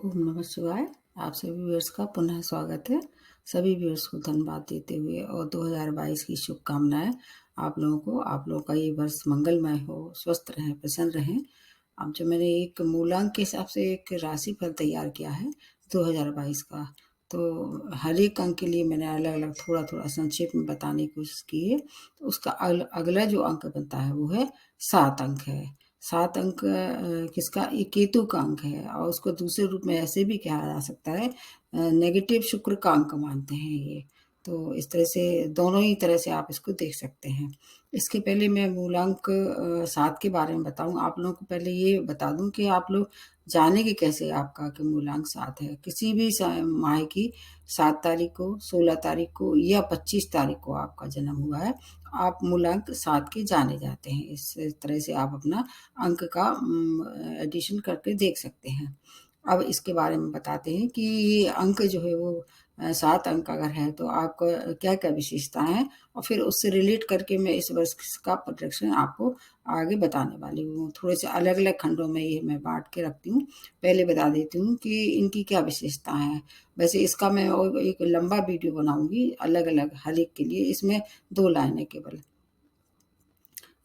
ओम नमः शिवाय। आप सभी व्यूअर्स का पुनः स्वागत है। सभी व्यूअर्स को धन्यवाद देते हुए और 2022 की शुभकामनाएं आप लोगों को। आप लोगों का ये वर्ष मंगलमय हो, स्वस्थ रहें, प्रसन्न रहें। अब जो मैंने एक मूलांक के हिसाब से एक राशिफल तैयार किया है 2022 का, तो हर एक अंक के लिए मैंने अलग अलग थोड़ा थोड़ा संक्षेप में बताने की कोशिश की है। तो उसका अगला जो अंक बनता है वो है 7 अंक है। 7 अंक किसका? ये केतु का अंक है और उसको दूसरे रूप में ऐसे भी कहा जा सकता है, नेगेटिव शुक्र का अंक मानते हैं ये। तो इस तरह से दोनों ही तरह से आप इसको देख सकते हैं। इसके पहले मैं मूलांक 7 के बारे में बताऊं। आप लोगों को पहले ये बता दूं कि आप लोग जानेंगे कैसे आपका कि मूलांक 7 है। किसी भी माह की 7 तारीख को, 16 तारीख को या 25 तारीख को आपका जन्म हुआ है, आप मूलांक 7 के जाने जाते हैं। इस तरह से आप अपना अंक का एडिशन करके देख सकते हैं। अब इसके बारे में बताते हैं कि ये अंक जो है वो 7 अंक अगर है तो आपका क्या-क्या विशेषताएँ हैं, और फिर उससे रिलेट करके मैं इस वर्ष का प्रोजेक्शन आपको आगे बताने वाली हूँ। थोड़े से अलग-अलग खंडों में ये मैं बाँट के रखती हूँ। पहले बता देती हूँ कि इनकी क्या विशेषताएँ हैं। वैसे इसका मैं और एक लंबा वीडियो बनाऊँगी अलग-अलग हर एक के लिए। इसमें 2 लाइन है केवल।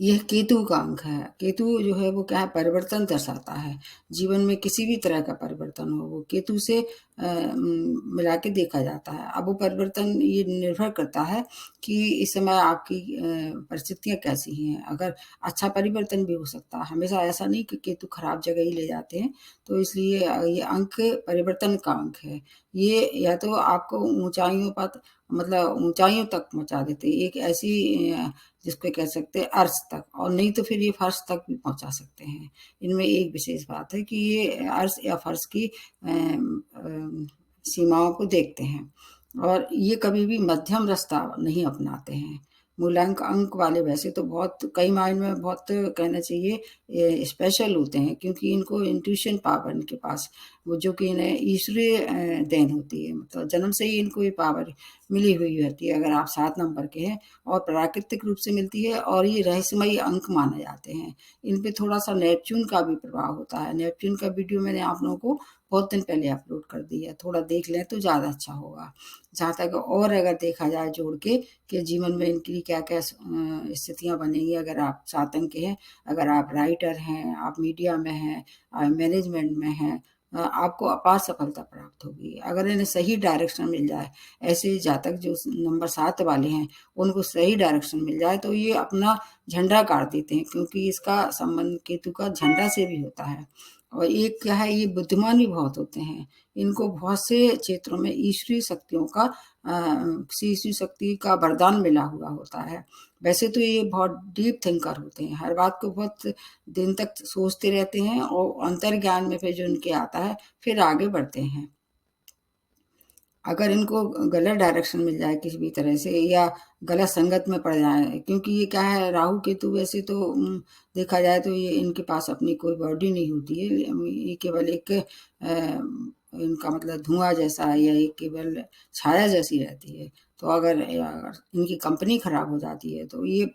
यह केतु का अंक है। केतु जो है वो क्या है, परिवर्तन दर्शाता है। जीवन में किसी भी तरह का परिवर्तन हो वो केतु से मिला के देखा जाता है। अब वो परिवर्तन ये निर्भर करता है कि इस समय आपकी परिस्थितियाँ कैसी हैं। अगर अच्छा परिवर्तन भी हो सकता है, हमेशा ऐसा नहीं कि केतु खराब जगह ही ले जाते हैं। तो इसलिए ये अंक परिवर्तन का अंक है। ये या तो आपको ऊँचाइयों पर मतलब ऊँचाइयों तक पहुँचा देते हैं। एक ऐसी जिसको कह सकते हैं अर्श तक, और नहीं तो फिर ये फर्श तक भी पहुंचा सकते हैं। इनमें एक विशेष बात है कि ये अर्श या फर्श की सीमाओं को देखते हैं और ये कभी भी मध्यम रास्ता नहीं अपनाते हैं। मूलांक अंक वाले वैसे तो बहुत कई मायनों में बहुत कहना चाहिए स्पेशल होते हैं, क्योंकि इनको इंट्यूशन पावर इनके पास वो जो कि इन्हें ईश्वरीय देन होती है। मतलब जन्म से ही इनको ये पावर मिली हुई होती है अगर आप 7 नंबर के हैं, और प्राकृतिक रूप से मिलती है और ये रहस्यमयी अंक माने जाते हैं। इन पे थोड़ा-सा नेपच्यून का भी प्रभाव होता है। नेपच्यून का वीडियो मैंने आप लोगों को बहुत दिन पहले अपलोड कर दिया है, थोड़ा देख लें तो ज़्यादा अच्छा होगा। जहाँ तक और अगर देखा जाए जोड़ के कि जीवन में इनकी क्या-क्या स्थितियाँ बनेंगी अगर आप 7 अंक के हैं, अगर आप राइटर हैं, आप मीडिया में हैं, मैनेजमेंट में हैं, आपको अपार सफलता प्राप्त होगी। अगर इन्हें सही डायरेक्शन मिल जाए, ऐसे जातक जो नंबर 7 वाले हैं, उनको सही डायरेक्शन मिल जाए तो ये अपना झंडा गाड़ देते हैं, क्योंकि इसका संबंध केतु का झंडा से भी होता है। और एक क्या है, ये बुद्धिमान भी बहुत होते हैं। इनको बहुत से क्षेत्रों में ईश्वरीय शक्तियों का ईश्वरीय शक्ति का वरदान मिला हुआ होता है। वैसे तो ये बहुत डीप थिंकर होते हैं, हर बात को बहुत दिन तक सोचते रहते हैं और अंतर्ज्ञान में फिर जो इनके आता है फिर आगे बढ़ते हैं। अगर इनको गलत डायरेक्शन मिल जाए किसी भी तरह से या गलत संगत में पड़ जाए, क्योंकि ये क्या है, राहु केतु वैसे तो देखा जाए तो ये इनके पास अपनी कोई बॉडी नहीं होती है। ये केवल एक इनका मतलब धुआं जैसा है या एक केवल छाया जैसी रहती है। तो अगर इनकी कंपनी खराब हो जाती है तो ये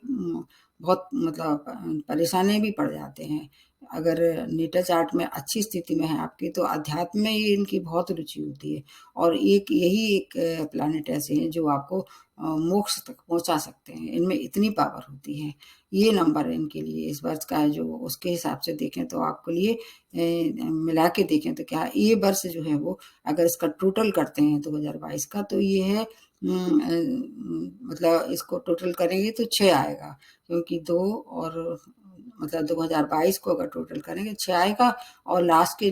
बहुत मतलब परेशानी भी पड़ जाते हैं। अगर नेटा चार्ट में अच्छी स्थिति में है आपकी तो अध्यात्म में ये इनकी बहुत रुचि होती है, और एक यही एक प्लैनेट ऐसे हैं जो आपको मोक्ष तक पहुंचा सकते हैं। इनमें इतनी पावर होती है। ये नंबर इनके लिए इस वर्ष का है, जो उसके हिसाब से देखें तो आपके लिए मिला के देखें तो क्या ये वर्ष जो है वो अगर इसका टोटल करते हैं 2022 का तो ये है मतलब इसको टोटल करेंगे तो 6 आएगा, क्योंकि 2 और मतलब 2022 को अगर टोटल करेंगे 6 आएगा, और लास्ट के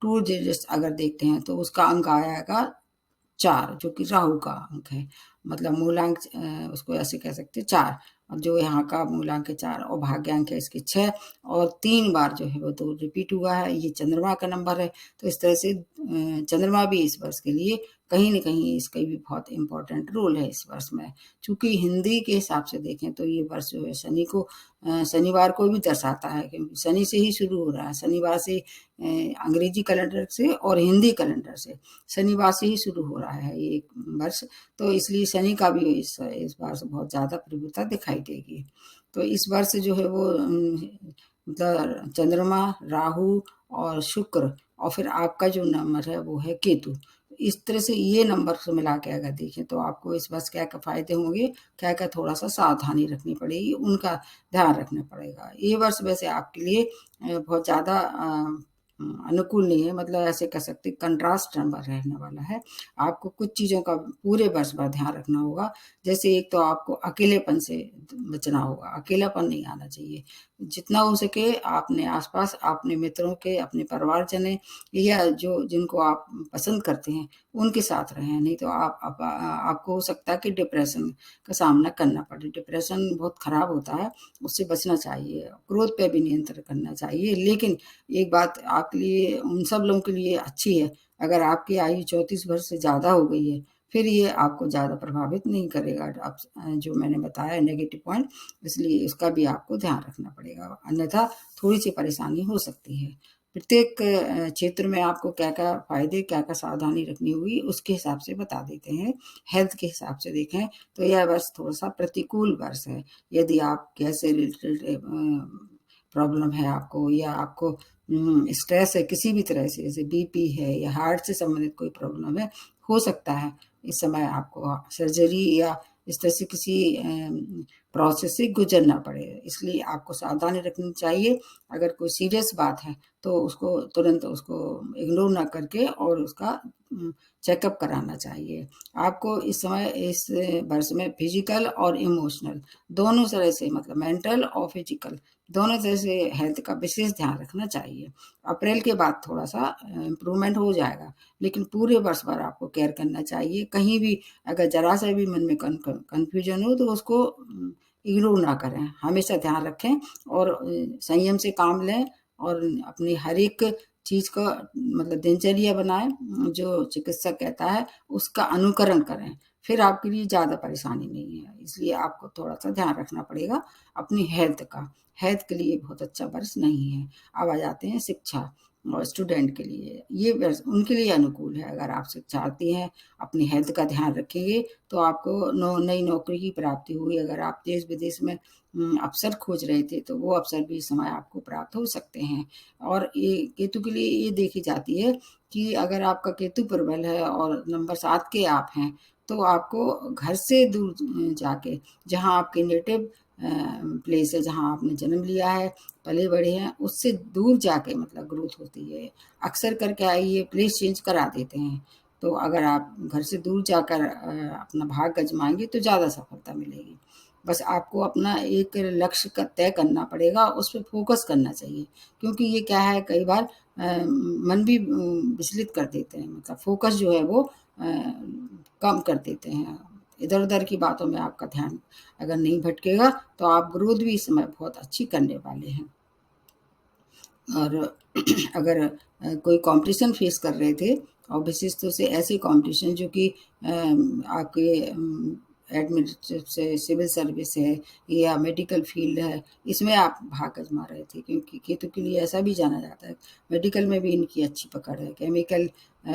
2 डिजिट्स अगर देखते हैं तो उसका अंक आएगा 4, जो कि राहु का अंक है। मतलब मूलांक उसको ऐसे कह सकते हैं 4, और जो यहाँ का मूलांक है 4 और भाग्यांक है इसके 6, और 3 बार जो है वो 2 रिपीट हुआ है। ये चंद्रमा का नंबर है, तो इस तरह से चंद्रमा भी इस वर्ष के लिए कहीं न कहीं इसका भी बहुत इम्पोर्टेंट रोल है इस वर्ष में। चूँकि हिंदी के हिसाब से देखें तो ये वर्ष जो है शनि को शनिवार को भी दर्शाता है, क्योंकि शनि से ही शुरू हो रहा है। शनिवार से अंग्रेजी कैलेंडर से और हिंदी कैलेंडर से शनिवार से ही शुरू हो रहा है ये वर्ष, तो इसलिए शनि का भी इस बार से बहुत ज़्यादा प्रभुता दिखाई देगी। तो इस वर्ष जो है वो मतलब चंद्रमा, राहु और शुक्र और फिर आपका जो नंबर है वो है केतु। इस तरह से ये नंबर से मिला के अगर देखें तो आपको इस वर्ष क्या-क्या फ़ायदे होंगे, क्या-क्या थोड़ा-सा सावधानी रखनी पड़ेगी, उनका ध्यान रखना पड़ेगा। ये वर्ष वैसे आपके लिए बहुत ज़्यादा अनुकूल नहीं है, मतलब ऐसे कह सकते हैं कंट्रास्ट नंबर रहने वाला है। आपको कुछ चीज़ों का पूरे वर्ष भर ध्यान रखना होगा। जैसे एक तो आपको अकेलेपन से बचना होगा, अकेलापन नहीं आना चाहिए। जितना हो सके अपने आस-पास अपने मित्रों के, अपने परिवारजन या जो जिनको आप पसंद करते हैं, उनके साथ रहें, नहीं तो आपको हो सकता है कि डिप्रेशन का सामना करना पड़े। डिप्रेशन बहुत खराब होता है, उससे बचना चाहिए। क्रोध पे भी नियंत्रण करना चाहिए, लेकिन एक बात आपके लिए उन सब लोगों के लिए अच्छी है, अगर आपकी आयु 34 वर्ष से ज़्यादा हो गई है, फिर ये आपको ज़्यादा प्रभावित नहीं करेगा। जो मैंने बताया नेगेटिव पॉइंट, इसलिए इसका भी आपको ध्यान रखना पड़ेगा, अन्यथा थोड़ी-सी परेशानी हो सकती है। प्रत्येक क्षेत्र में आपको क्या-क्या फ़ायदे, क्या-क्या सावधानी रखनी होगी, उसके हिसाब से बता देते हैं। हेल्थ के हिसाब से देखें, तो यह वर्ष थोड़ा-सा प्रतिकूल वर्ष है। यदि आप गैस से रिलेटेड प्रॉब्लम है आपको, या आपको स्ट्रेस है किसी भी तरह से, जैसे बीपी है या हार्ट से संबंधित कोई प्रॉब्लम है, हो सकता है इस समय आपको सर्जरी या इस तरह से किसी प्रोसेस से गुजरना पड़े। इसलिए आपको सावधानी रखनी चाहिए। अगर कोई सीरियस बात है तो उसको तुरंत उसको इग्नोर ना करके और उसका चेकअप कराना चाहिए। आपको इस समय इस वर्ष में फिज़िकल और इमोशनल दोनों तरह से, मतलब मेंटल और फिज़िकल दोनों तरह से हेल्थ का विशेष ध्यान रखना चाहिए। अप्रैल के बाद थोड़ा-सा इम्प्रूवमेंट हो जाएगा, लेकिन पूरे वर्ष भर आपको केयर करना चाहिए। कहीं भी अगर ज़रा-सा भी मन में कन्फ्यूजन हो तो उसको इग्नोर ना करें, हमेशा ध्यान रखें और संयम से काम लें और अपनी हर एक चीज़ का मतलब दिनचर्या बनाएँ, जो चिकित्सक कहता है उसका अनुकरण करें, फिर आपके लिए ज़्यादा परेशानी नहीं है। इसलिए आपको थोड़ा-सा ध्यान रखना पड़ेगा अपनी हेल्थ का। हेल्थ के लिए बहुत अच्छा वर्ष नहीं है। अब आ जाते हैं शिक्षा और स्टूडेंट के लिए। ये वर्ष उनके लिए अनुकूल है। अगर आप चाहती हैं अपनी हेल्थ का ध्यान रखेंगे तो आपको नई नौकरी की प्राप्ति होगी। अगर आप देश-विदेश में अवसर खोज रहे थे तो वो अवसर भी इस समय आपको प्राप्त हो सकते हैं। और ये केतु के लिए ये देखी जाती है कि अगर आपका केतु प्रबल है और नंबर 7 के आप हैं, तो आपको घर से दूर जाके, जहाँ आपके नेटिव प्लेस है, जहाँ आपने जन्म लिया है, पले-बढ़े हैं, उससे दूर जाके मतलब ग्रोथ होती है। अक्सर कर क्या है, ये प्लेस चेंज करा देते हैं। तो अगर आप घर से दूर जाकर अपना भाग्य आज़माएँगे तो ज़्यादा सफलता मिलेगी। बस आपको अपना एक लक्ष्य तय करना पड़ेगा, उस पे फ़ोकस करना चाहिए। क्योंकि ये क्या है, कई बार मन भी विचलित कर देते हैं, मतलब फ़ोकस जो है वो कम कर देते हैं। इधर-उधर की बातों में आपका ध्यान अगर नहीं भटकेगा तो आप ग्रोथ भी इस समय बहुत अच्छी करने वाले हैं। और अगर कोई कॉम्पिटिशन फेस कर रहे थे, और विशेष तौर से ऐसे कॉम्पिटिशन जो कि आपके एडमिनिस्ट्रेटिव से सिविल सर्विस है या मेडिकल फील्ड है, इसमें आप भाग आज़मा रहे थे, क्योंकि केतु के लिए ऐसा भी जाना जाता है। मेडिकल में भी इनकी अच्छी पकड़ है, केमिकल अ,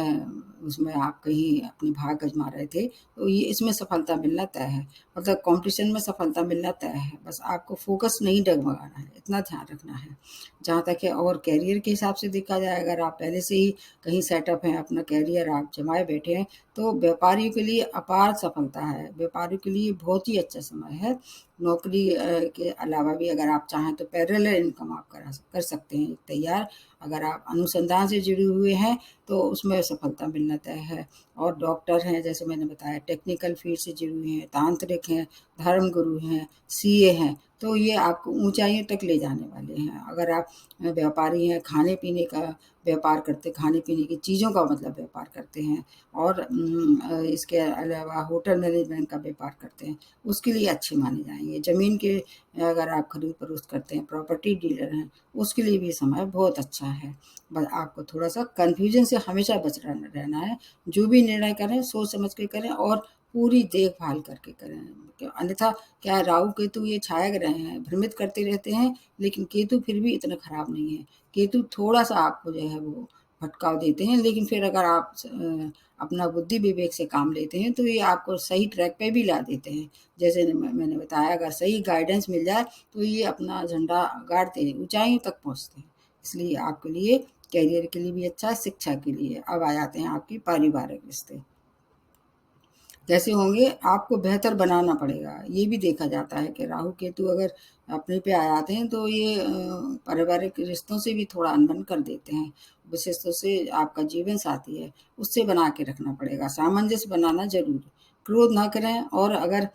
उसमें आप कहीं अपनी भाग आज़मा रहे थे, तो ये इसमें सफलता मिलना तय है। मतलब कॉम्पिटिशन में सफलता मिलना तय है, बस आपको फ़ोकस नहीं डगमगाना है, इतना ध्यान रखना है। जहाँ तक है, और करियर के हिसाब से देखा जाए, अगर आप पहले से ही कहीं सेटअप हैं, अपना करियर आप जमाए बैठे हैं, तो व्यापारियों के लिए अपार सफलता है। व्यापारियों के लिए बहुत ही अच्छा समय है। नौकरी के अलावा भी अगर आप चाहें तो पैरेलल इनकम आप कर सकते हैं तैयार। अगर आप अनुसंधान से जुड़े हुए हैं तो उसमें सफलता मिलना तय है। और डॉक्टर हैं, जैसे मैंने बताया, टेक्निकल फील्ड से जुड़े हुए हैं, तांत्रिक हैं, धर्मगुरु हैं, सीए हैं, तो ये आपको ऊँचाइयों तक ले जाने वाले हैं। अगर आप व्यापारी हैं, खाने-पीने का व्यापार करते, खाने-पीने की चीज़ों का मतलब व्यापार करते हैं, और इसके अलावा होटल मैनेजमेंट का व्यापार करते हैं, उसके लिए अच्छे माने जाएँगे। ज़मीन के अगर आप खरीद-फरोख्त करते हैं, प्रॉपर्टी डीलर हैं, उसके लिए भी समय बहुत अच्छा है। बस आपको थोड़ा-सा कन्फ्यूज़न से हमेशा बच रहना है। जो भी निर्णय करें, सोच समझ के करें और पूरी देखभाल करके करें। अन्यथा क्या है, राहु केतु ये छाया ग्रह हैं, भ्रमित करते रहते हैं, लेकिन केतु फिर भी इतना खराब नहीं है। केतु थोड़ा-सा आपको जो है वो भटकाव देते हैं, लेकिन फिर अगर आप अपना बुद्धि विवेक से काम लेते हैं तो ये आपको सही ट्रैक पे भी ला देते हैं। जैसे मैंने बताया, अगर सही गाइडेंस मिल जाए तो ये अपना झंडा गाड़ते हैं, ऊँचाइयों तक पहुँचते हैं। इसलिए आपके लिए करियर के लिए भी अच्छा है, शिक्षा के लिए। अब आ जाते हैं आपकी पारिवारिक रिश्ते। कैसे होंगे, आपको बेहतर बनाना पड़ेगा। ये भी देखा जाता है कि राहु केतु अगर अपने पे आ जाते हैं तो ये पारिवारिक रिश्तों से भी थोड़ा अनबन कर देते हैं। विशेष तौर से आपका जीवन साथी है, उससे बना के रखना पड़ेगा, सामंजस्य बनाना ज़रूरी। क्रोध ना करें, और अगर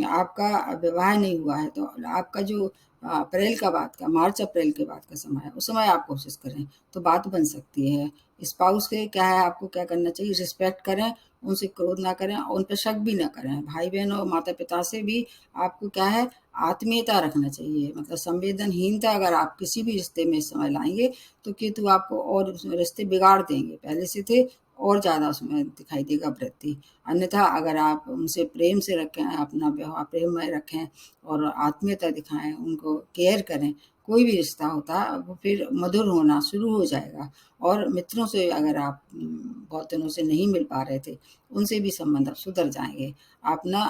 आपका विवाह नहीं हुआ है तो आपका जो अप्रैल का बाद का, मार्च अप्रैल के बाद का समय है, उस समय आप कोशिश करें तो बात बन सकती है। स्पाउस के क्या है, आपको क्या करना चाहिए, रिस्पेक्ट करें, उनसे क्रोध ना करें और उन पे शक भी ना करें। भाई-बहन और माता-पिता से भी आपको क्या है, आत्मीयता रखना चाहिए। मतलब संवेदनहीनता अगर आप किसी भी रिश्ते में इस समय लाएँगे, तो केतु आपको और उसमें रिश्ते बिगाड़ देंगे। पहले से थे और ज़्यादा उसमें दिखाई देगा वृद्धि। अन्यथा अगर आप उनसे प्रेम से रखें, अपना व्यवहार प्रेममय रखें और आत्मीयता दिखाएँ, उनको केयर करें, कोई भी रिश्ता होता है वो फिर मधुर होना शुरू हो जाएगा। और मित्रों से अगर आप बहुत दिनों से नहीं मिल पा रहे थे, उनसे भी संबंध अब सुधर जाएँगे। आप ना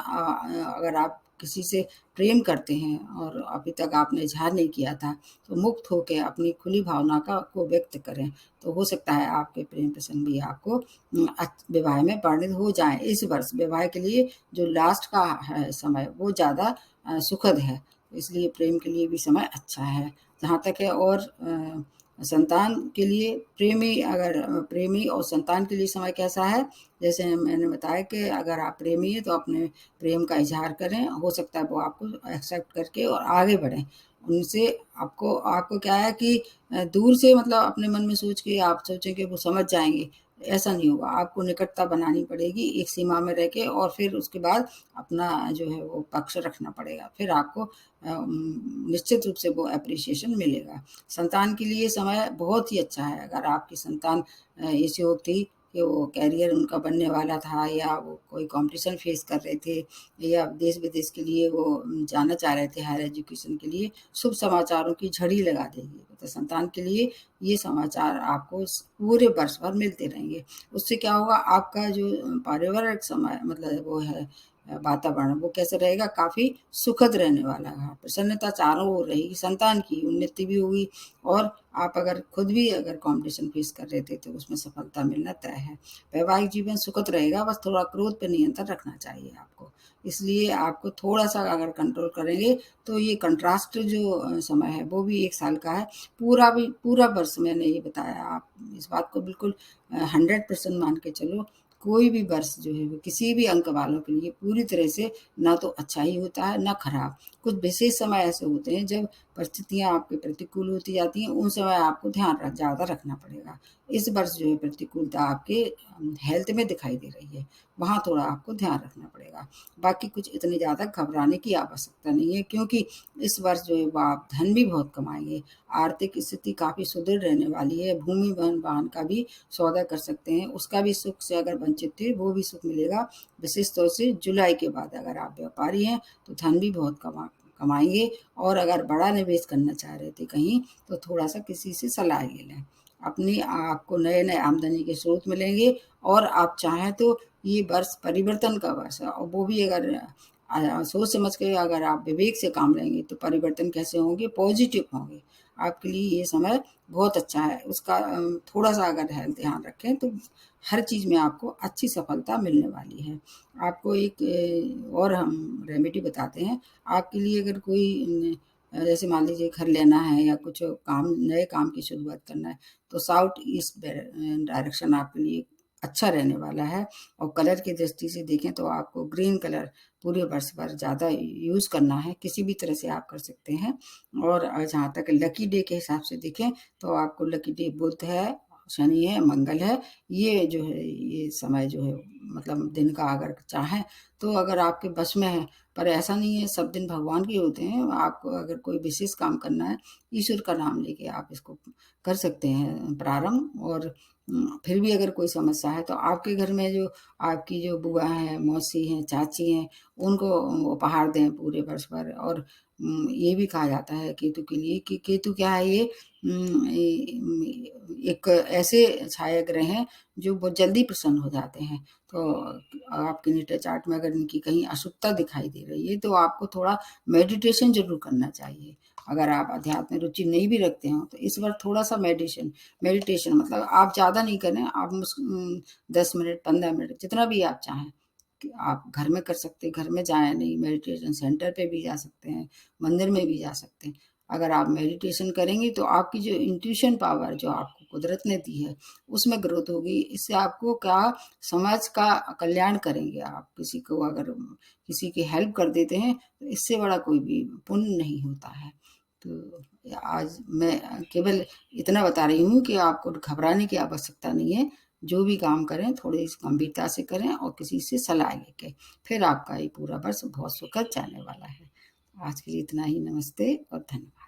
अगर आप किसी से प्रेम करते हैं और अभी तक आपने इज़हार नहीं किया था, तो मुक्त होके अपनी खुली भावना को व्यक्त करें। तो हो सकता है आपके प्रेम प्रसंग भी आपको विवाह में परिणित हो जाएँ। इस वर्ष विवाह के लिए जो लास्ट का है समय, वो ज़्यादा सुखद है। इसलिए प्रेम के लिए भी समय अच्छा है। जहाँ तक है, और संतान के लिए प्रेमी और संतान के लिए समय कैसा है? जैसे मैंने बताया कि अगर आप प्रेमी हैं तो अपने प्रेम का इज़हार करें, हो सकता है वो आपको एक्सेप्ट करके और आगे बढ़ें। उनसे आपको आपको क्या है कि दूर से मतलब अपने मन में सोच के आप सोचें कि वो समझ जाएँगे, ऐसा नहीं होगा। आपको निकटता बनानी पड़ेगी एक सीमा में रह के, और फिर उसके बाद अपना जो है वो पक्ष रखना पड़ेगा। फिर आपको निश्चित रूप से वो एप्रिसिएशन मिलेगा। संतान के लिए समय बहुत ही अच्छा है। अगर आपकी संतान ऐसी होती कि वो करियर उनका बनने वाला था, या वो कोई कॉम्पिटिशन फेस कर रहे थे, या देश-विदेश के लिए वो जाना चाह रहे थे हायर एजुकेशन के लिए, शुभ समाचारों की झड़ी लगा देगी। तो संतान के लिए ये समाचार आपको पूरे वर्ष भर मिलते रहेंगे। उससे क्या होगा, आपका जो पारिवारिक समय मतलब वो है वातावरण, वो कैसे रहेगा, काफ़ी सुखद रहने वाला है। प्रसन्नता चारों ओर रहेगी, संतान की उन्नति भी होगी, और आप अगर खुद भी अगर कॉम्पिटिशन फेस कर रहे थे तो उसमें सफलता मिलना तय है। वैवाहिक जीवन सुखद रहेगा, बस थोड़ा क्रोध पे नियंत्रण रखना चाहिए आपको। इसलिए आपको थोड़ा-सा अगर कंट्रोल करेंगे तो ये कंट्रास्ट जो समय है वो भी 1 साल का है। पूरा वर्ष मैंने ये बताया, आप इस बात को बिल्कुल 100% मान के चलो। कोई भी वर्ष जो है वो किसी भी अंक वालों के लिए पूरी तरह से ना तो अच्छा ही होता है, ना खराब। कुछ विशेष समय ऐसे होते हैं जब परिस्थितियाँ आपके प्रतिकूल होती जाती हैं, उन समय आपको ध्यान ज़्यादा रखना पड़ेगा। इस वर्ष जो है प्रतिकूलता आपके हेल्थ में दिखाई दे रही है, वहाँ थोड़ा आपको ध्यान रखना पड़ेगा। बाकी कुछ इतनी ज़्यादा घबराने की आवश्यकता नहीं है, क्योंकि इस वर्ष जो है वो आप धन भी बहुत कमाएँगे। आर्थिक स्थिति काफ़ी सुदृढ़ रहने वाली है, भूमि, वाहन का भी सौदा कर सकते हैं, उसका भी सुख से अगर वंचित थे, वो भी सुख मिलेगा। विशेष तौर से जुलाई के बाद अगर आप व्यापारी हैं, तो धन भी बहुत कमाएँगे, और अगर बड़ा निवेश करना चाह रहे थे कहीं, तो थोड़ा-सा किसी से सलाह ले लें। आपको नए-नए आमदनी के स्रोत मिलेंगे, और आप चाहें तो ये वर्ष परिवर्तन का वर्ष है, और वो भी अगर सोच समझ के अगर आप विवेक से काम लेंगे तो परिवर्तन कैसे होंगे, पॉजिटिव होंगे। आपके लिए ये समय बहुत अच्छा है। उसका थोड़ा-सा अगर ध्यान रखें तो हर चीज़ में आपको अच्छी सफलता मिलने वाली है। आपको एक और हम रेमेडी बताते हैं। आपके लिए अगर कोई जैसे मान लीजिए घर लेना है, या कुछ नए काम की शुरुआत करना है, तो साउथ ईस्ट डायरेक्शन आपके लिए अच्छा रहने वाला है। और कलर की दृष्टि से देखें तो आपको ग्रीन कलर पूरे वर्ष भर ज़्यादा यूज़ करना है, किसी भी तरह से आप कर सकते हैं। और जहाँ तक लकी डे के हिसाब से देखें तो आपको लकी डे बुध है, शनि है, मंगल है। ये जो है ये समय जो है मतलब दिन का अगर चाहें तो अगर आपके बस में है, पर ऐसा नहीं है सब दिन भगवान के होते हैं। आपको अगर कोई विशेष काम करना है, ईश्वर का नाम लेके आप इसको कर सकते हैं प्रारंभ। और फिर भी अगर कोई समस्या है तो आपके घर में जो आपकी जो बुआ हैं, मौसी हैं, चाची हैं, उनको उपहार दें पूरे वर्ष भर। और ये भी कहा जाता है केतु के लिए कि केतु क्या है, ये एक ऐसे छाया ग्रह हैं जो बहुत जल्दी प्रसन्न हो जाते हैं। तो आपके नेटल चार्ट में अगर इनकी कहीं अशुभता दिखाई दे रही है तो आपको थोड़ा मेडिटेशन ज़रूर करना चाहिए। अगर आप अध्यात्म में रुचि नहीं भी रखते हो तो इस बार थोड़ा-सा मेडिटेशन मतलब आप ज़्यादा नहीं करें, आप 10 मिनट, 15 मिनट जितना भी आप चाहें कि आप घर में कर सकते हैं, घर में जाएँ नहीं, मेडिटेशन सेंटर पे भी जा सकते हैं, मंदिर में भी जा सकते हैं। अगर आप मेडिटेशन करेंगी तो आपकी जो इंट्यूशन पावर जो आपको कुदरत ने दी है, उसमें ग्रोथ होगी। इससे आपको क्या समाज का कल्याण करेंगे आप। किसी को अगर किसी की हेल्प कर देते हैं, तो इससे बड़ा कोई भी पुण्य नहीं होता है। तो आज मैं केवल इतना बता रही हूँ कि आपको घबराने की आवश्यकता नहीं है। जो भी काम करें थोड़ी गंभीरता से करें और किसी से सलाह लेके, फिर आपका ये पूरा वर्ष बहुत सुखद जाने वाला है। आज के लिए इतना ही, नमस्ते और धन्यवाद।